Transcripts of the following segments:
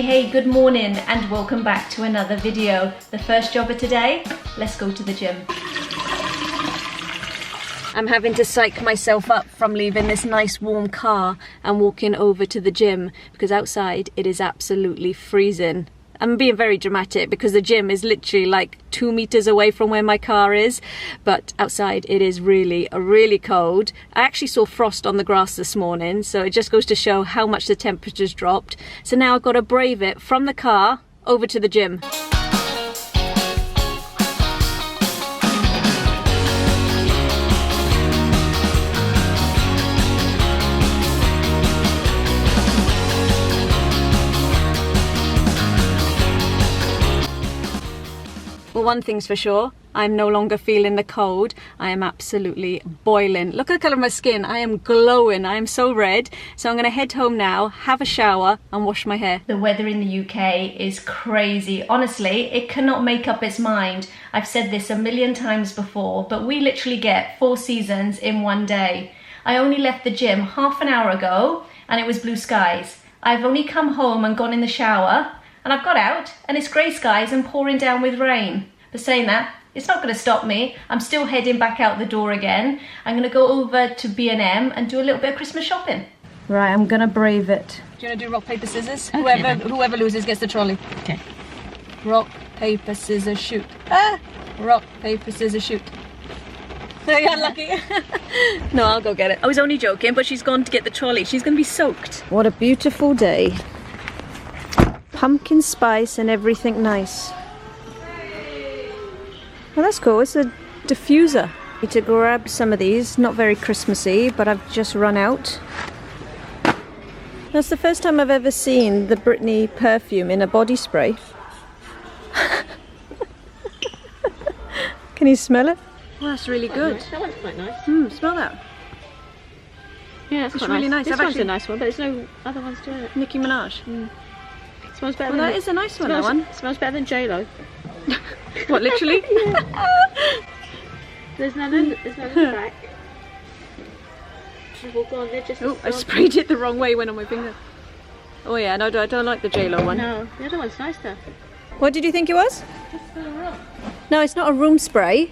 Hey, good morning and welcome back to another video. The first job of today, let's go to the gym. I'm having to psych myself up from leaving this nice warm car and walking over to the gym because outside it is absolutely freezing. I'm being very dramatic because the gym is literally like 2 meters away from where my car is, but outside it is really cold. I actually saw frost on the grass this morning, so it just goes to show how much the temperature's dropped. So now I've got to brave it from the car over to the gym. Well, one thing's for sure, I'm no longer feeling the cold. I am absolutely boiling. Look at the colour of my skin. I am glowing. I am so red. So I'm going to head home now, have a shower and wash my hair. The weather in the UK is crazy. Honestly, it cannot make up its mind. I've said this a million times before, but we literally get 4 seasons in one day. I only left the gym half an hour ago and it was blue skies. I've only come home and gone in the shower. And I've got out and it's grey skies and pouring down with rain. But saying that, it's not going to stop me. I'm still heading back out the door again. I'm going to go over to B&M and do a little bit of Christmas shopping. Right, I'm going to brave it. Do you want to do rock, paper, scissors? Okay. Whoever loses gets the trolley. Okay. Rock, paper, scissors, shoot. Ah! Rock, paper, scissors, shoot. You're unlucky. No, I'll go get it. I was only joking, but she's gone to get the trolley. She's going to be soaked. What a beautiful day. Pumpkin spice and everything nice. Well, that's cool. It's a diffuser. I need to grab some of these. Not very Christmassy, but I've just run out. That's the first time I've ever seen the Britney perfume in a body spray. Can you smell it? Well, that's really good. Nice. That one's quite nice. Smell that. Yeah, it's quite really nice. This one's a nice one, but there's no other ones to it. Nicki Minaj. Smells better. Well, that is a nice one, that one. Smells better than J-Lo. What, literally? There's none in the back. Oh, I sprayed it the wrong way, went on my finger. Oh yeah, no, I don't like the J-Lo one. No, the other one's nicer. What did you think it was? Just for the room. No, it's not a room spray.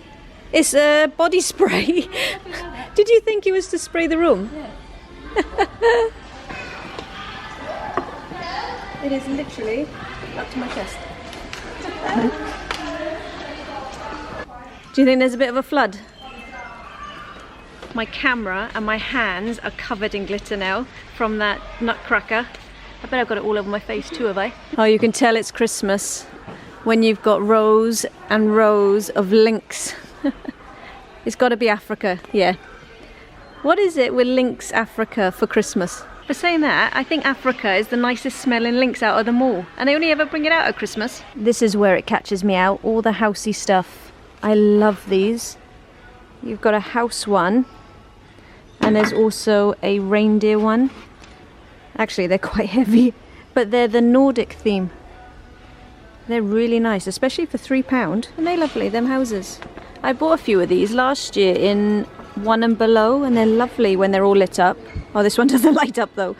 It's a body spray. Did you think it was to spray the room? Yeah. It is literally up to my chest. Do you think there's a bit of a flood? My camera and my hands are covered in glitter now from that nutcracker. I bet I've got it all over my face too, have I? Oh, you can tell it's Christmas when you've got rows and rows of lynx. It's got to be Africa, yeah. What is it with Lynx Africa for Christmas? For saying that, I think Africa is the nicest smelling lynx out of them all. And they only ever bring it out at Christmas. This is where it catches me out, all the housey stuff. I love these. You've got a house one. And there's also a reindeer one. Actually, they're quite heavy. But they're the Nordic theme. They're really nice, especially for £3. And they're lovely, them houses. I bought a few of these last year in One and Below, and they're lovely when they're all lit up. Oh, this one doesn't light up though.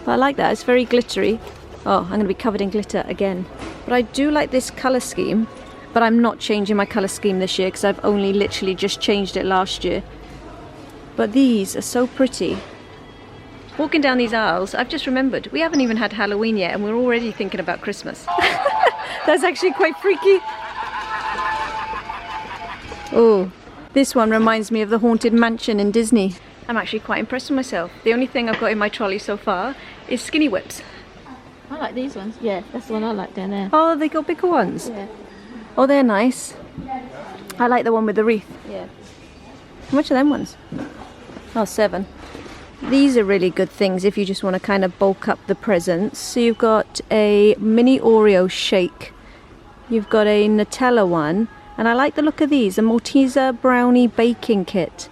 But I like that, it's very glittery. Oh, I'm going to be covered in glitter again. But I do like this colour scheme, but I'm not changing my colour scheme this year because I've only literally just changed it last year. But these are so pretty. Walking down these aisles, I've just remembered, we haven't even had Halloween yet and we're already thinking about Christmas. That's actually quite freaky. Oh, this one reminds me of the Haunted Mansion in Disney. I'm actually quite impressed with myself. The only thing I've got in my trolley so far is skinny whips. I like these ones. Yeah, that's the one I like down there. Oh, they got bigger ones? Yeah. Oh, they're nice. I like the one with the wreath. Yeah. How much are them ones? Oh, £7. These are really good things if you just want to kind of bulk up the presents. So you've got a mini Oreo shake. You've got a Nutella one. And I like the look of these, a Malteser brownie baking kit.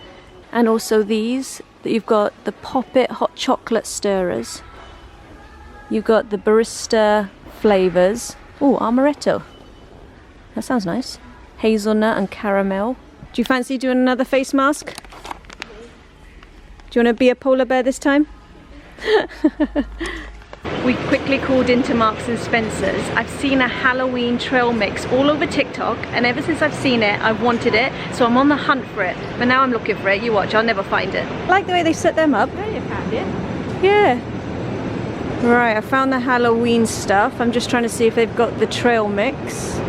And also these, you've got the Pop-It hot chocolate stirrers. You've got the barista flavours. Oh, amaretto. That sounds nice. Hazelnut and caramel. Do you fancy doing another face mask? Do you want to be a polar bear this time? We quickly called into Marks and Spencer's. I've seen a Halloween trail mix all over TikTok, and ever since I've seen it, I've wanted it, so I'm on the hunt for it. But now I'm looking for it. You watch, I'll never find it. I like the way they set them up. There you found it. Yeah. Right, I found the Halloween stuff. I'm just trying to see if they've got the trail mix.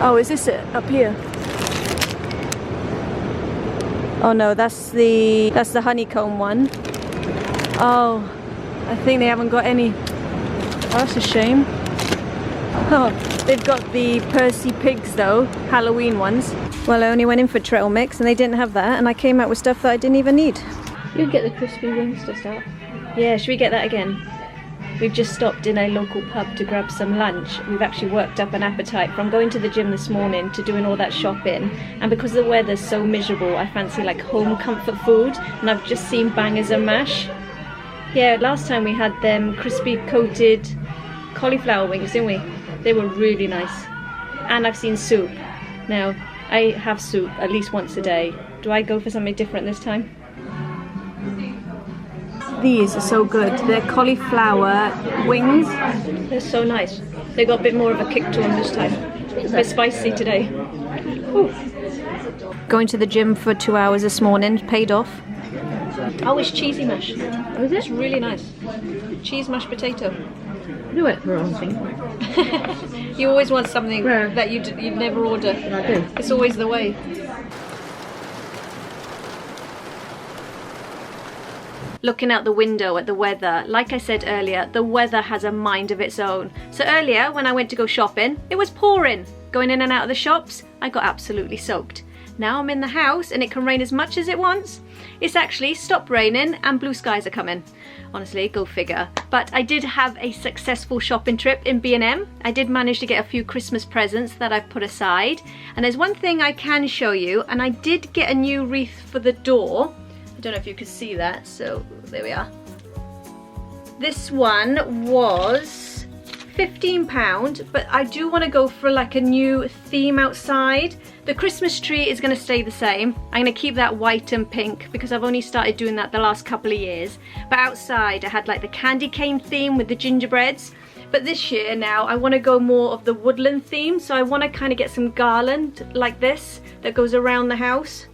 Oh, is this it? Up here? Oh no, that's the honeycomb one. Oh, I think they haven't got any. Oh, that's a shame. Oh, they've got the Percy Pigs though, Halloween ones. Well, I only went in for trail mix and they didn't have that, and I came out with stuff that I didn't even need. You get the crispy wings to start. Yeah, should we get that again? We've just stopped in a local pub to grab some lunch. We've actually worked up an appetite from going to the gym this morning to doing all that shopping. And because the weather's so miserable, I fancy like home comfort food. And I've just seen bangers and mash. Yeah, last time we had them crispy coated cauliflower wings, didn't we? They were really nice. And I've seen soup. Now, I have soup at least once a day. Do I go for something different this time? These are so good. They're cauliflower wings. They're so nice. They got a bit more of a kick to them this time. A bit spicy today. Ooh. Going to the gym for 2 hours this morning. Paid off. Oh, it's cheesy mash. Oh, is it? It's really nice. Cheese mashed potato. You went for the wrong thing. You always want something Yeah. that you'd never order. I do. It's always the way. Looking out the window at the weather, like I said earlier, the weather has a mind of its own. So earlier, when I went to go shopping, it was pouring. Going in and out of the shops, I got absolutely soaked. Now I'm in the house and it can rain as much as it wants. It's actually stopped raining and blue skies are coming. Honestly, go figure. But I did have a successful shopping trip in B&M. I did manage to get a few Christmas presents that I've put aside. And there's one thing I can show you, and I did get a new wreath for the door. I don't know if you could see that, so there we are. This one was £15, but I do want to go for like a new theme outside. The Christmas tree is going to stay the same. I'm going to keep that white and pink because I've only started doing that the last couple of years. But outside I had like the candy cane theme with the gingerbreads. But this year now I want to go more of the woodland theme, so I want to kind of get some garland like this that goes around the house.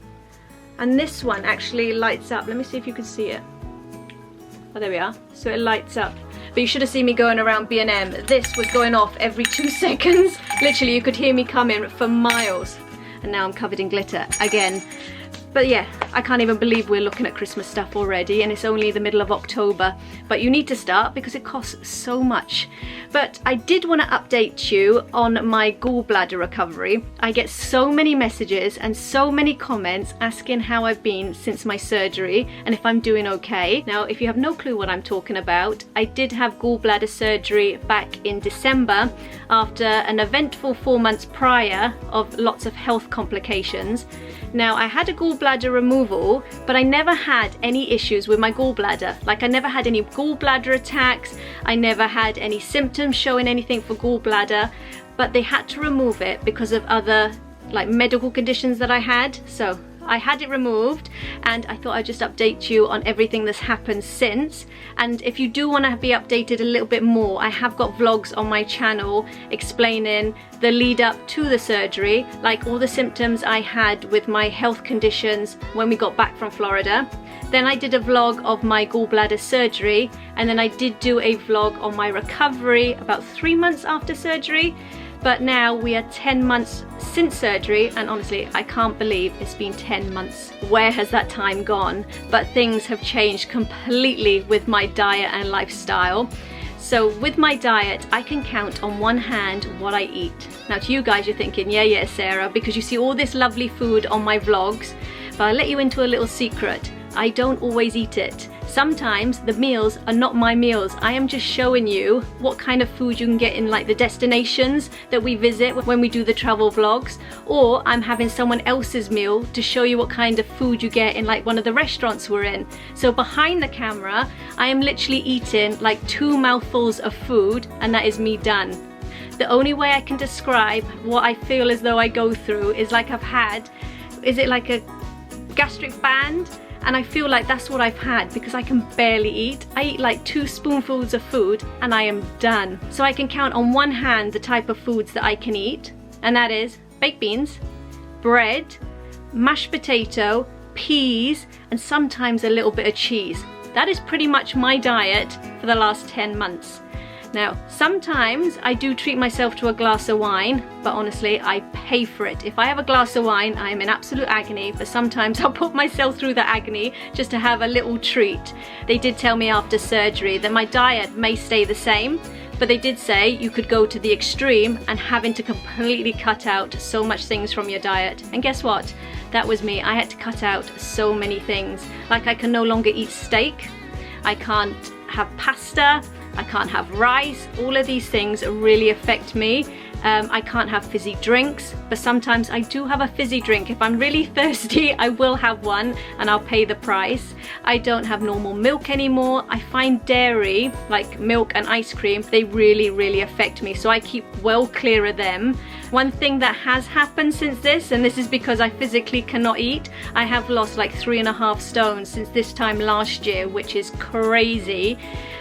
And this one actually lights up. Let me see if you can see it. Oh, there we are. So it lights up. But you should have seen me going around B&M. This was going off every 2 seconds. Literally, you could hear me coming for miles. And now I'm covered in glitter again. But yeah, I can't even believe we're looking at Christmas stuff already, and it's only the middle of October. But you need to start because it costs so much. But I did want to update you on my gallbladder recovery. I get so many messages and so many comments asking how I've been since my surgery and if I'm doing okay. Now, if you have no clue what I'm talking about, I did have gallbladder surgery back in December after an eventful 4 months prior of lots of health complications. Now, I had a gallbladder removal, but I never had any issues with my gallbladder. Like, I never had any gallbladder attacks, I never had any symptoms showing anything for gallbladder, but they had to remove it because of other like medical conditions that I had. So I had it removed, and I thought I'd just update you on everything that's happened since. And if you do want to be updated a little bit more, I have got vlogs on my channel explaining the lead up to the surgery, like all the symptoms I had with my health conditions when we got back from Florida. Then I did a vlog of my gallbladder surgery, and then I did do a vlog on my recovery about 3 months after surgery. But now we are 10 months since surgery, and honestly, I can't believe it's been 10 months. Where has that time gone? But things have changed completely with my diet and lifestyle. So with my diet, I can count on one hand what I eat. Now to you guys, you're thinking, yeah, Sarah, because you see all this lovely food on my vlogs. But I'll let you into a little secret. I don't always eat it. Sometimes the meals are not my meals. I am just showing you what kind of food you can get in like the destinations that we visit when we do the travel vlogs, or I'm having someone else's meal to show you what kind of food you get in like one of the restaurants we're in. So behind the camera, I am literally eating like 2 mouthfuls of food, and that is me done. The only way I can describe what I feel as though I go through is like I've had, is it like a gastric band? and I feel like that's what I've had because I can barely eat. I eat like 2 spoonfuls of food and I am done. So I can count on one hand the type of foods that I can eat, and that is baked beans, bread, mashed potato, peas, and sometimes a little bit of cheese. That is pretty much my diet for the last 10 months. Now, sometimes I do treat myself to a glass of wine, but honestly, I pay for it. If I have a glass of wine, I am in absolute agony, but sometimes I'll put myself through the agony just to have a little treat. They did tell me after surgery that my diet may stay the same, but they did say you could go to the extreme and having to completely cut out so much things from your diet. And guess what? That was me. I had to cut out so many things. Like I can no longer eat steak, I can't have pasta, I can't have rice. All of these things really affect me. I can't have fizzy drinks, but sometimes I do have a fizzy drink. If I'm really thirsty, I will have one and I'll pay the price. I don't have normal milk anymore. I find dairy, like milk and ice cream, they really affect me, so I keep well clear of them. One thing that has happened since this, and this is because I physically cannot eat, I have lost like 3.5 stones since this time last year, which is crazy.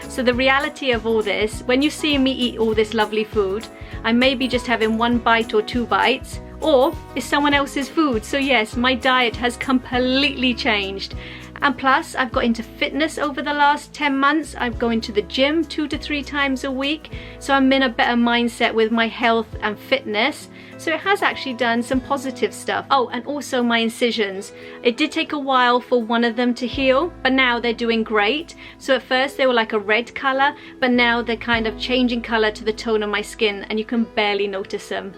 So the reality of all this, when you see me eat all this lovely food, I may be just having 1 bite or 2 bites, or it's someone else's food. So yes, my diet has completely changed. And plus, I've got into fitness over the last 10 months. I'm going to the gym 2 to 3 times a week. So I'm in a better mindset with my health and fitness. So it has actually done some positive stuff. Oh, and also my incisions. It did take a while for one of them to heal, but now they're doing great. So at first they were like a red color, but now they're kind of changing color to the tone of my skin and you can barely notice them.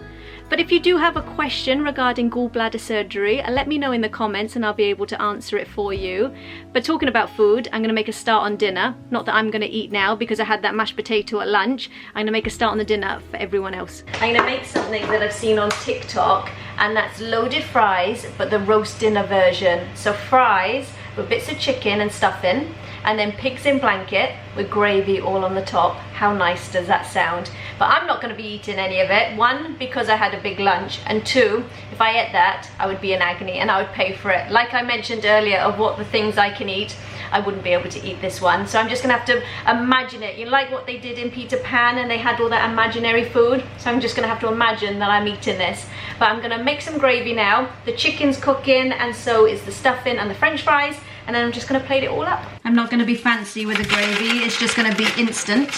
But if you do have a question regarding gallbladder surgery, let me know in the comments and I'll be able to answer it for you. But talking about food, I'm going to make a start on dinner. Not that I'm going to eat now because I had that mashed potato at lunch. I'm going to make a start on the dinner for everyone else. I'm going to make something that I've seen on TikTok, and that's loaded fries, but the roast dinner version. So fries with bits of chicken and stuffing, and then pigs in blanket with gravy all on the top. How nice does that sound? But I'm not going to be eating any of it. 1, because I had a big lunch, and 2, if I ate that, I would be in agony and I would pay for it. Like I mentioned earlier of what the things I can eat, I wouldn't be able to eat this one. So I'm just going to have to imagine it. You know, like what they did in Peter Pan and they had all that imaginary food? So I'm just going to have to imagine that I'm eating this. But I'm going to make some gravy now. The chicken's cooking and so is the stuffing and the french fries. And then I'm just going to plate it all up. I'm not going to be fancy with the gravy. It's just going to be instant.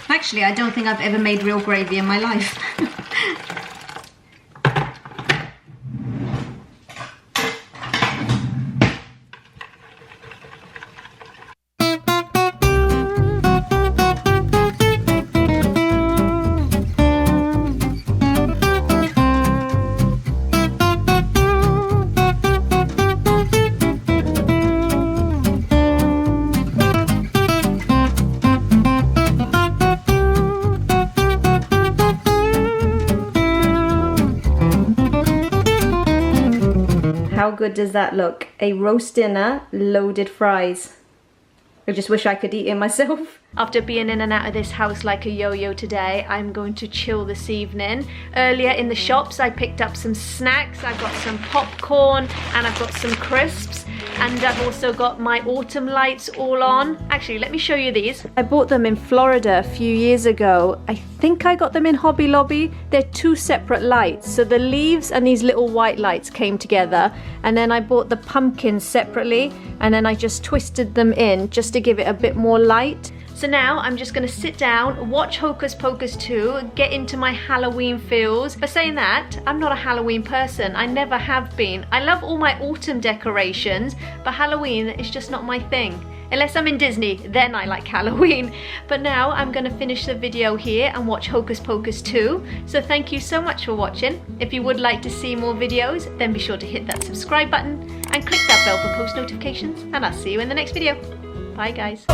Actually, I don't think I've ever made real gravy in my life. How good does that look? A roast dinner, loaded fries. I just wish I could eat it myself. After being in and out of this house like a yo-yo today, I'm going to chill this evening. Earlier in the shops, I picked up some snacks. I've got some popcorn and I've got some crisps. And I've also got my autumn lights all on. Actually, let me show you these. I bought them in Florida a few years ago. I think I got them in Hobby Lobby. They're 2 separate lights. So the leaves and these little white lights came together. And then I bought the pumpkins separately. And then I just twisted them in just to give it a bit more light. So now I'm just going to sit down, watch Hocus Pocus 2, get into my Halloween feels. But saying that, I'm not a Halloween person. I never have been. I love all my autumn decorations, but Halloween is just not my thing. Unless I'm in Disney, then I like Halloween. But now I'm going to finish the video here and watch Hocus Pocus 2. So thank you so much for watching. If you would like to see more videos, then be sure to hit that subscribe button and click that bell for post notifications. And I'll see you in the next video. Bye guys.